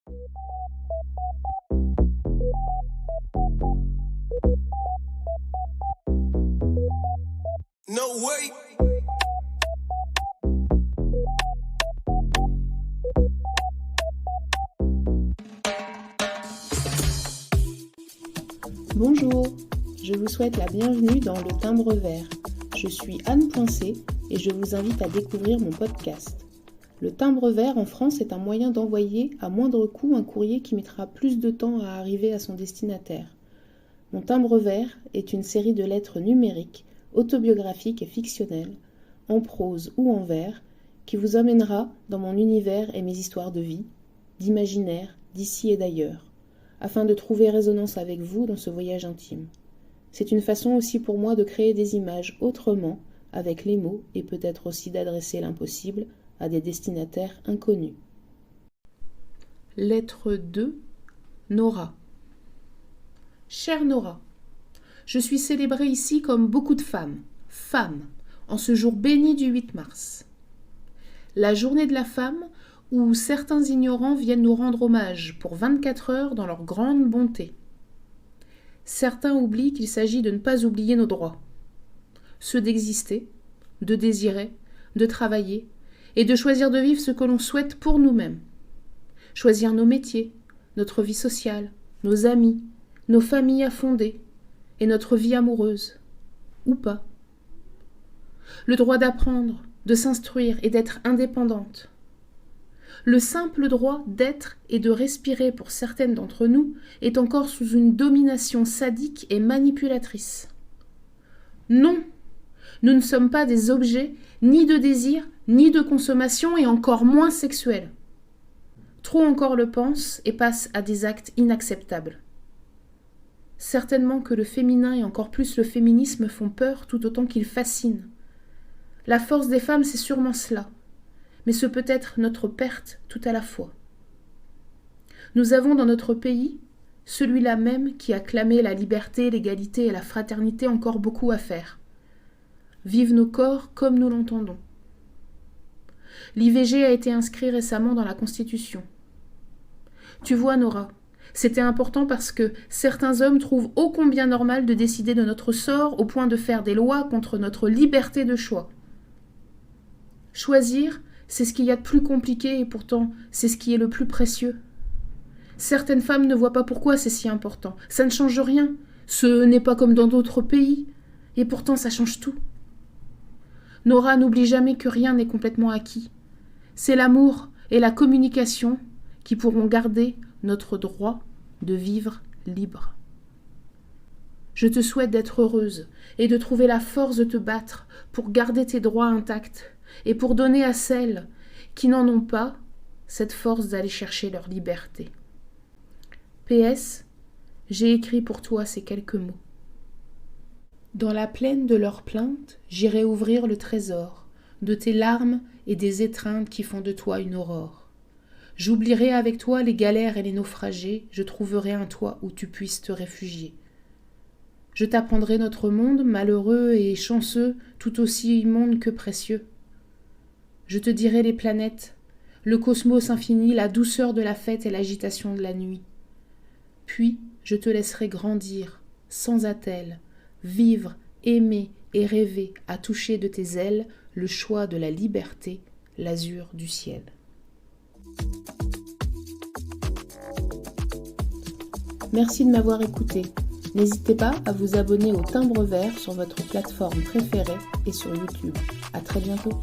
No way. Bonjour, je vous souhaite la bienvenue dans Le Timbre Vert. Je suis Anne Poincé et je vous invite à découvrir mon podcast. Le timbre vert en France est un moyen d'envoyer à moindre coût un courrier qui mettra plus de temps à arriver à son destinataire. Mon timbre vert est une série de lettres numériques, autobiographiques et fictionnelles, en prose ou en vers, qui vous emmènera dans mon univers et mes histoires de vie, d'imaginaire, d'ici et d'ailleurs, afin de trouver résonance avec vous dans ce voyage intime. C'est une façon aussi pour moi de créer des images autrement, avec les mots, et peut-être aussi d'adresser l'impossible à des destinataires inconnus. Lettre 2, Nora. Chère Nora, je suis célébrée ici comme beaucoup de femmes, en ce jour béni du 8 mars. La journée de la femme où certains ignorants viennent nous rendre hommage pour 24 heures dans leur grande bonté. Certains oublient qu'il s'agit de ne pas oublier nos droits, ceux d'exister, de désirer, de travailler, et de choisir de vivre ce que l'on souhaite pour nous-mêmes. Choisir nos métiers, notre vie sociale, nos amis, nos familles à fonder, et notre vie amoureuse, ou pas. Le droit d'apprendre, de s'instruire et d'être indépendante. Le simple droit d'être et de respirer pour certaines d'entre nous est encore sous une domination sadique et manipulatrice. Non, nous ne sommes pas des objets ni de désir, ni de consommation et encore moins sexuels. Trop encore le pensent et passent à des actes inacceptables. Certainement que le féminin et encore plus le féminisme font peur tout autant qu'ils fascinent. La force des femmes, c'est sûrement cela, mais ce peut être notre perte tout à la fois. Nous avons dans notre pays, celui-là même qui a clamé la liberté, l'égalité et la fraternité, encore beaucoup à faire. Vivent nos corps comme nous l'entendons. L'IVG a été inscrit récemment dans la Constitution. Tu vois, Nora, c'était important parce que certains hommes trouvent ô combien normal de décider de notre sort au point de faire des lois contre notre liberté de choix. Choisir, c'est ce qu'il y a de plus compliqué et pourtant c'est ce qui est le plus précieux. Certaines femmes ne voient pas pourquoi c'est si important. Ça ne change rien. Ce n'est pas comme dans d'autres pays. Et pourtant ça change tout. Nora, n'oublie jamais que rien n'est complètement acquis. C'est l'amour et la communication qui pourront garder notre droit de vivre libre. Je te souhaite d'être heureuse et de trouver la force de te battre pour garder tes droits intacts et pour donner à celles qui n'en ont pas cette force d'aller chercher leur liberté. PS, j'ai écrit pour toi ces quelques mots. Dans la plaine de leurs plaintes, j'irai ouvrir le trésor de tes larmes et des étreintes qui font de toi une aurore. J'oublierai avec toi les galères et les naufragés, je trouverai un toit où tu puisses te réfugier. Je t'apprendrai notre monde, malheureux et chanceux, tout aussi immonde que précieux. Je te dirai les planètes, le cosmos infini, la douceur de la fête et l'agitation de la nuit. Puis je te laisserai grandir, sans attelle, vivre, aimer et rêver à toucher de tes ailes le choix de la liberté, l'azur du ciel. Merci de m'avoir écouté. N'hésitez pas à vous abonner au Timbre Vert sur votre plateforme préférée et sur YouTube. À très bientôt.